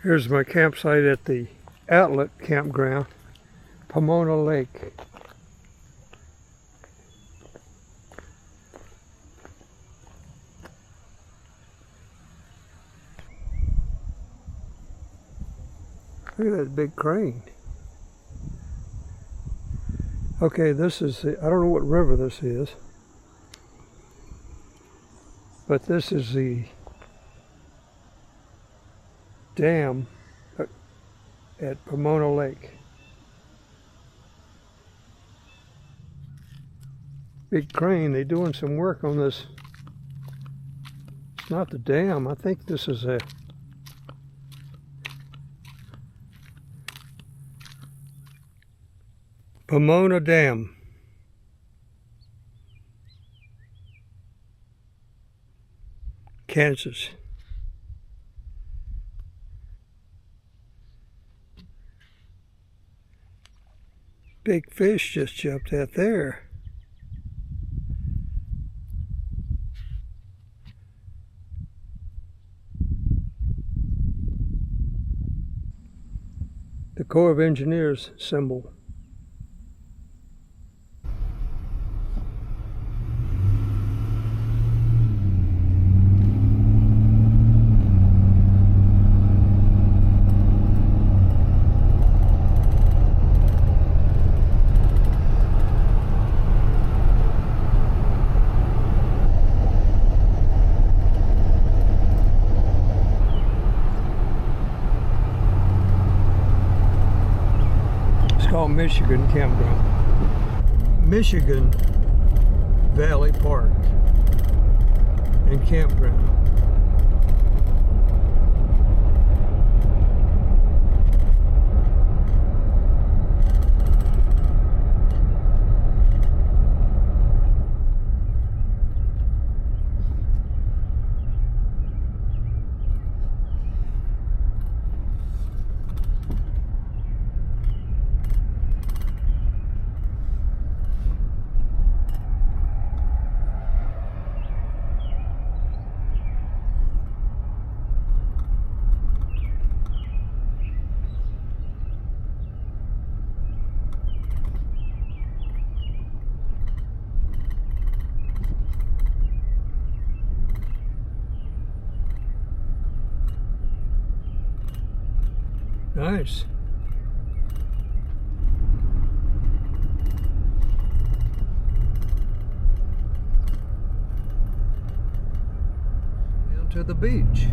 Here's my campsite at the outlet campground, Pomona Lake. Look at that big crane. Okay, this is, I don't know what river this is, but this is the dam at Pomona Lake. Big crane, they're doing some work on this. It's not the dam, I think this is a Pomona Dam. Kansas. Big fish just jumped out there. The Corps of Engineers symbol. Called Michigan Campground. Michigan Valley Park and Campground. Nice. Down to the beach.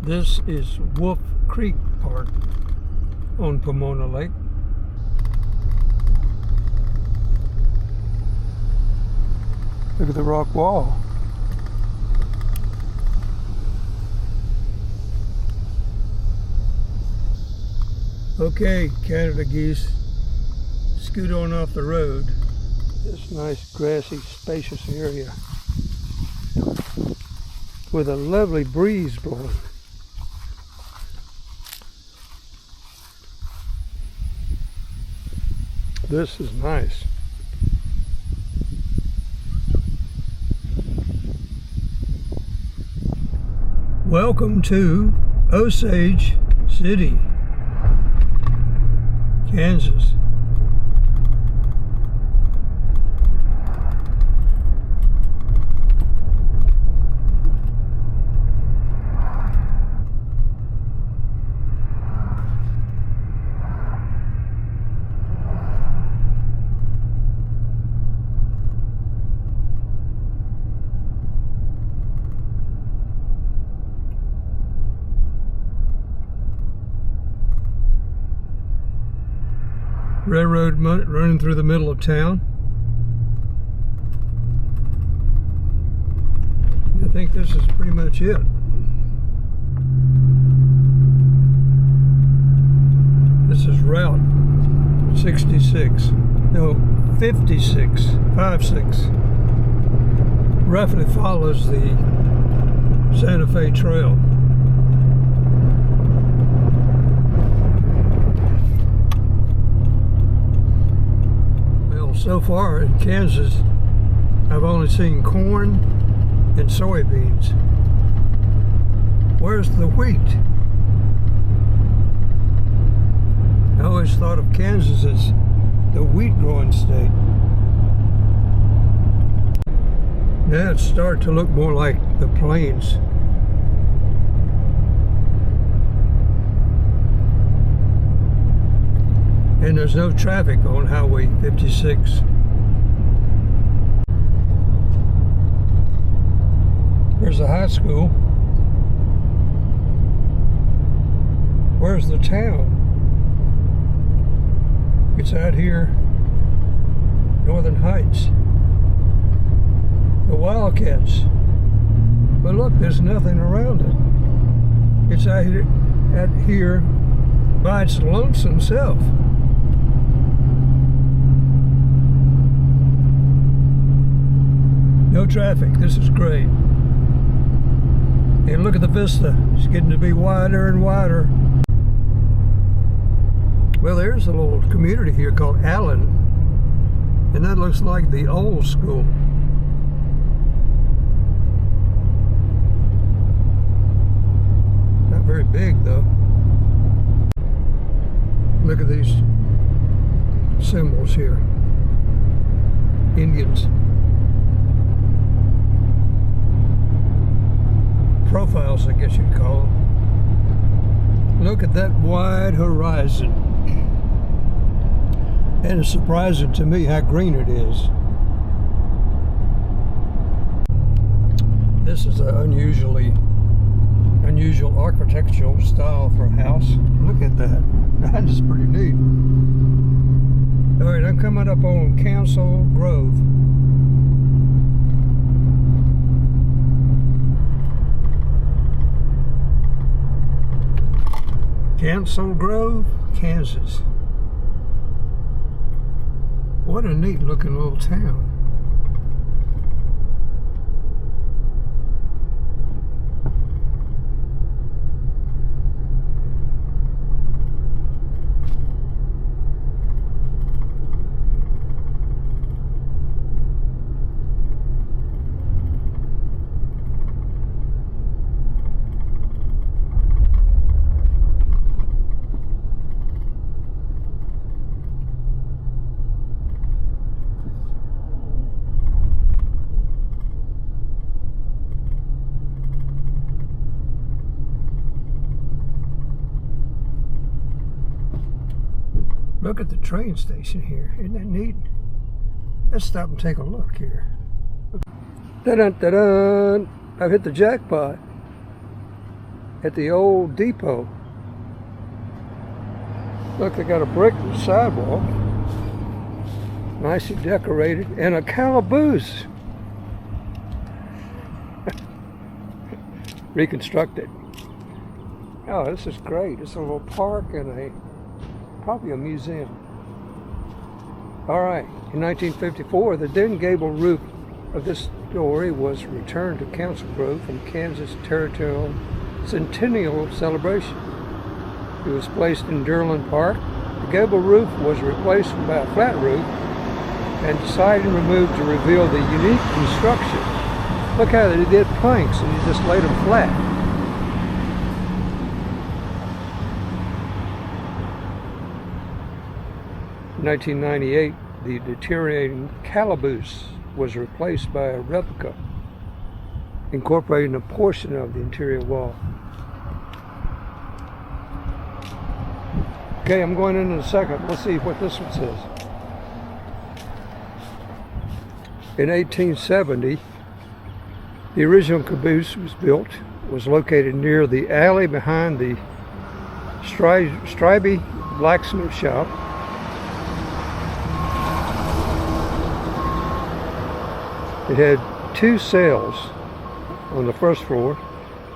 This is Wolf Creek Park on Pomona Lake. Look at the rock wall. Okay, Canada geese, scoot on off the road. This nice grassy, spacious area with a lovely breeze blowing. This is nice. Welcome to Osage City, Kansas. Railroad running through the middle of town. I think this is pretty much it. This is Route 66. No, 56. 56. Roughly follows the Santa Fe Trail. Well, so far in Kansas, I've only seen corn and soybeans. Where's the wheat? I always thought of Kansas as the wheat growing state. Now it's starting to look more like the plains. And there's no traffic on Highway 56. There's the high school. Where's the town? It's out here, Northern Heights. The Wildcats. But look, there's nothing around it. It's out here by its lonesome self. No traffic. This is great. And look at the vista. It's getting to be wider and wider. Well, there's a little community here called Allen. And that looks like the old school. Not very big though. Look at these symbols here. Indians. Profiles, I guess you'd call them. Look at that wide horizon. And it's surprising to me how green it is. This is an unusual architectural style for a house. Look at that. That is pretty neat. All right, I'm coming up on Council Grove. Council Grove, Kansas. What a neat looking little town. Look at the train station here. Isn't that neat? Let's stop and take a look here. Da-dun-da-dun! I've hit the jackpot at the old depot. Look, they got a brick sidewalk, nicely decorated, and a calaboose. Reconstructed. Oh, this is great. It's a little park and probably a museum. All right, in 1954, the Den Gable roof of this story was returned to Council Grove from Kansas Territorial Centennial Celebration. It was placed in Durland Park. The gable roof was replaced by a flat roof and siding removed to reveal the unique construction. Look how they did planks and you just laid them flat. In 1998, the deteriorating calaboose was replaced by a replica, incorporating a portion of the interior wall. Okay, I'm going in a second. Let's see what this one says. In 1870, the original caboose was built. It was located near the alley behind the Stribey blacksmith shop. It had two cells on the first floor.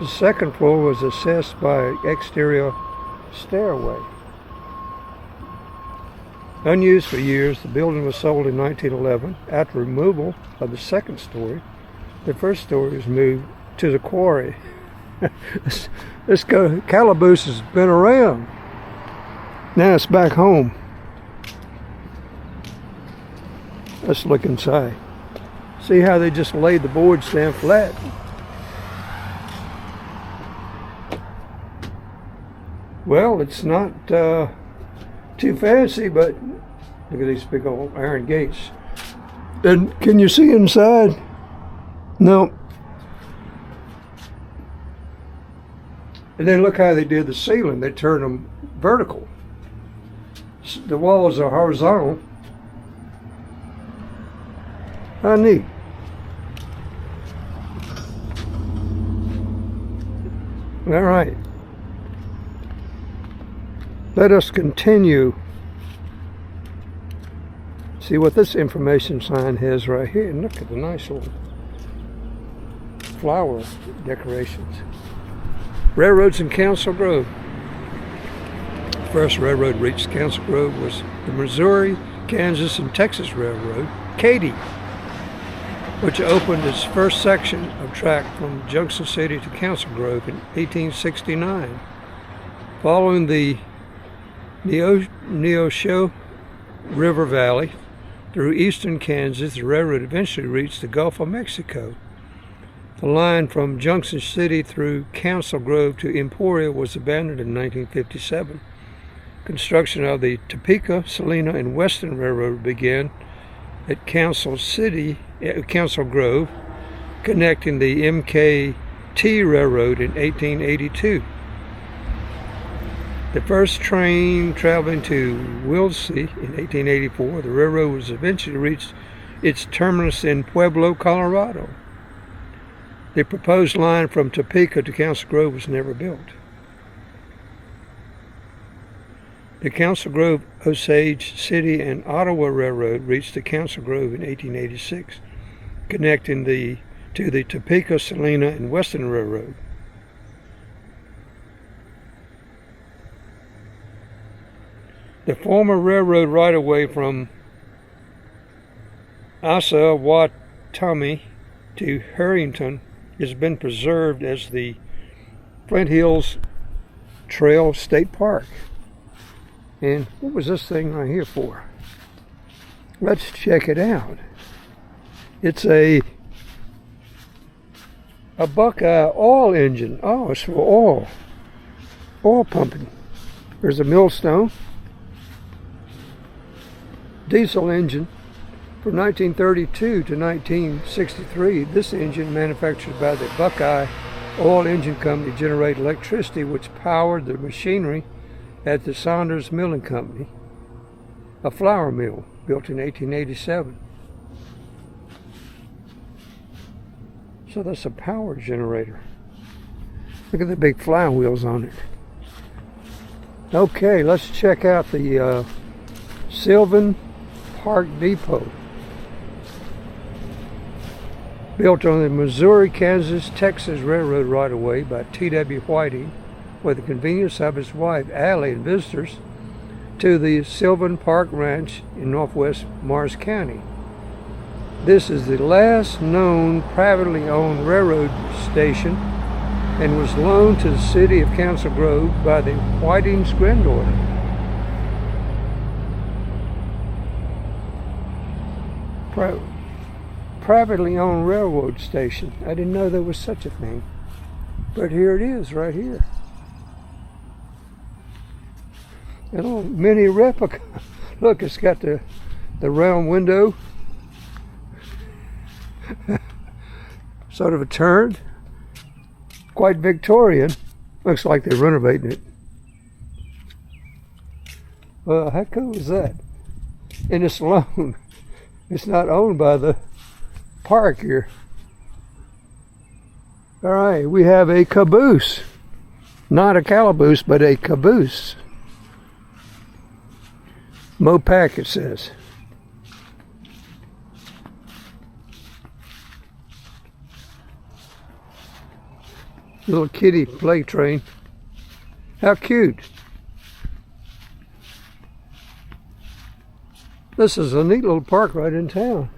The second floor was accessed by exterior stairway. Unused for years, the building was sold in 1911. After removal of the second story, the first story was moved to the quarry. This calaboose has been around. Now it's back home. Let's look inside. See how they just laid the boards down flat? Well, it's not too fancy, but look at these big old iron gates. And can you see inside? No. And then look how they did the ceiling. They turned them vertical. The walls are horizontal. How neat. All right. Let us continue. See what this information sign has right here. And look at the nice little flower decorations. Railroads in Council Grove. The first railroad reached Council Grove was the Missouri, Kansas, and Texas Railroad, Katy, which opened its first section of track from Junction City to Council Grove in 1869. Following the Neosho River Valley through eastern Kansas, the railroad eventually reached the Gulf of Mexico. The line from Junction City through Council Grove to Emporia was abandoned in 1957. Construction of the Topeka, Salina, and Western Railroad began at Council Grove, connecting the MKT Railroad in 1882. The first train traveling to Wilsey in 1884, the railroad was eventually reached its terminus in Pueblo, Colorado. The proposed line from Topeka to Council Grove was never built. The Council Grove, Osage City, and Ottawa Railroad reached the Council Grove in 1886, connecting to the Topeka, Salina, and Western Railroad. The former railroad right-of-way from Osawatomie to Harrington has been preserved as the Flint Hills Trail State Park. And what was this thing right here for? Let's check it out. It's a Buckeye oil engine. Oh, it's for oil pumping. There's a millstone. Diesel engine. From 1932 to 1963, this engine, manufactured by the Buckeye Oil Engine Company, generated electricity which powered the machinery at the Saunders Milling Company, a flour mill built in 1887. So that's a power generator. Look at the big flywheels on it. Okay, let's check out the Sylvan Park Depot. Built on the Missouri, Kansas, Texas Railroad right-of-way by T.W. Whiting for the convenience of his wife, Allie, and visitors to the Sylvan Park Ranch in northwest Morris County. This is the last known privately owned railroad station and was loaned to the city of Council Grove by the Whiting's granddaughter. Privately owned railroad station. I didn't know there was such a thing. But here it is, right here. A little mini replica. Look, it's got the round window. Sort of a turn. Quite Victorian. Looks like they're renovating it. Well, how cool is that? And it's loaned. It's not owned by the park here. All right, we have a caboose. Not a calaboose, but a caboose. Mopac, it says. Little kiddie play train. How cute. This is a neat little park right in town.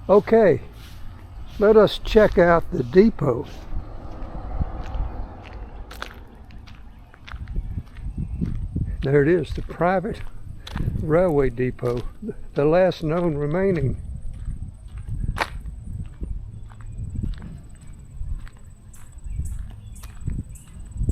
Okay, let us check out the depot. There it is, the private railway depot, the last known remaining.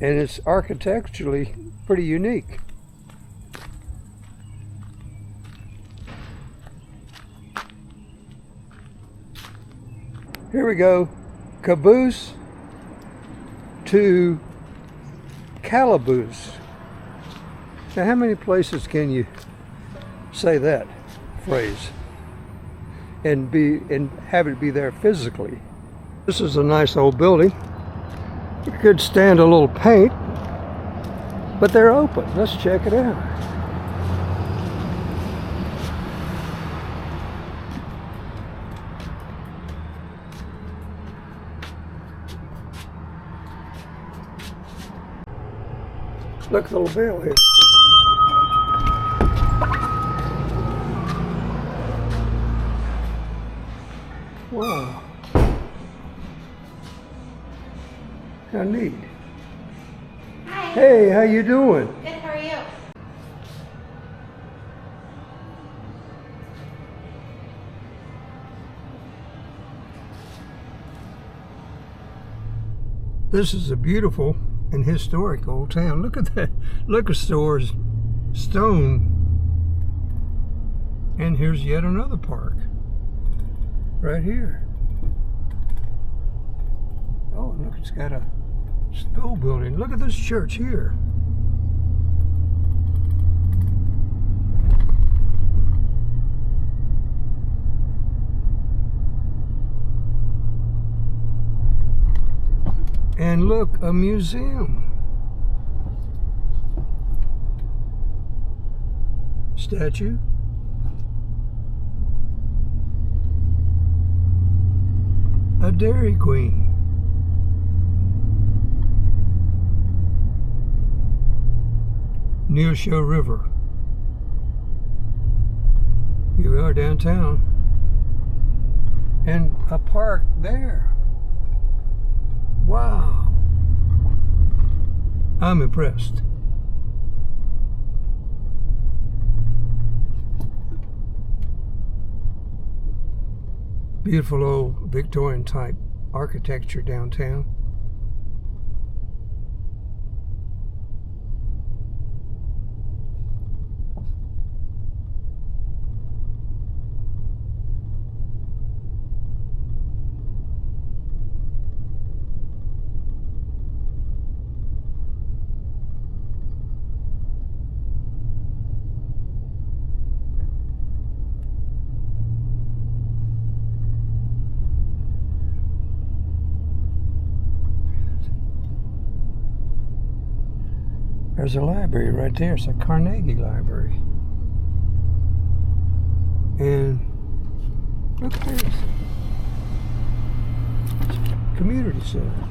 And it's architecturally pretty unique. Here we go, caboose to calaboose. Now, how many places can you say that phrase and have it be there physically? This is a nice old building. It could stand a little paint, but they're open. Let's check it out. Look at the little bell here. Wow. How neat. Hi. Hey, how you doing? Good, how are you? This is a beautiful and historic old town. Look at that liquor store's stone. And here's yet another park. Right here. Oh, look, it's got a school building. Look at this church here. And look, a museum. Statue. A Dairy Queen. Neosho River. Here we are downtown. And a park there. Wow. I'm impressed. Beautiful old Victorian type architecture downtown. There's a library right there. It's a Carnegie Library. And look at this. Community center.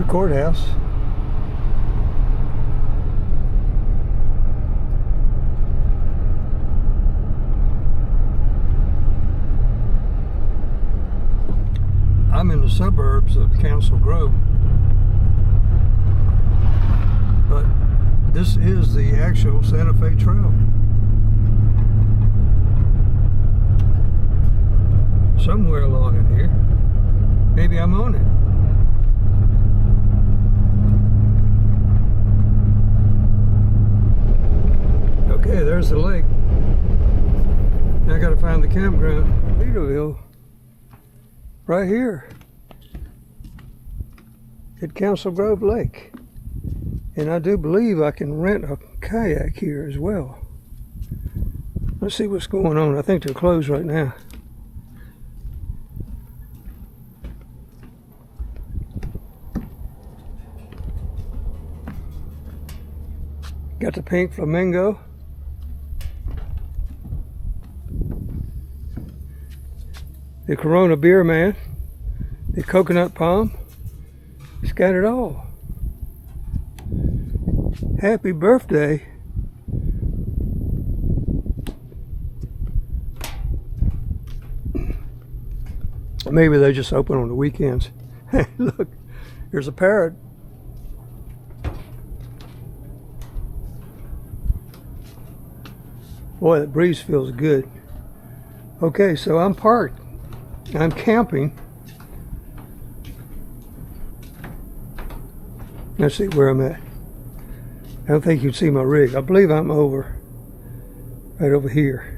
Courthouse. I'm in the suburbs of Council Grove, but this is the actual Santa Fe Trail. Somewhere along in here. Maybe I'm on it. Okay, there's the lake. Now I gotta find the campground. Leaderville, right here at Council Grove Lake. And I do believe I can rent a kayak here as well. Let's see what's going on. I think they're closed right now. Got the pink flamingo. The Corona beer man. The coconut palm. It's got it all. Happy birthday. Maybe they just open on the weekends. Hey, look, there's a parrot. Boy, that breeze feels good. Okay, so I'm parked. I'm camping. Let's see where I'm at. I don't think you can see my rig. I believe I'm right over here.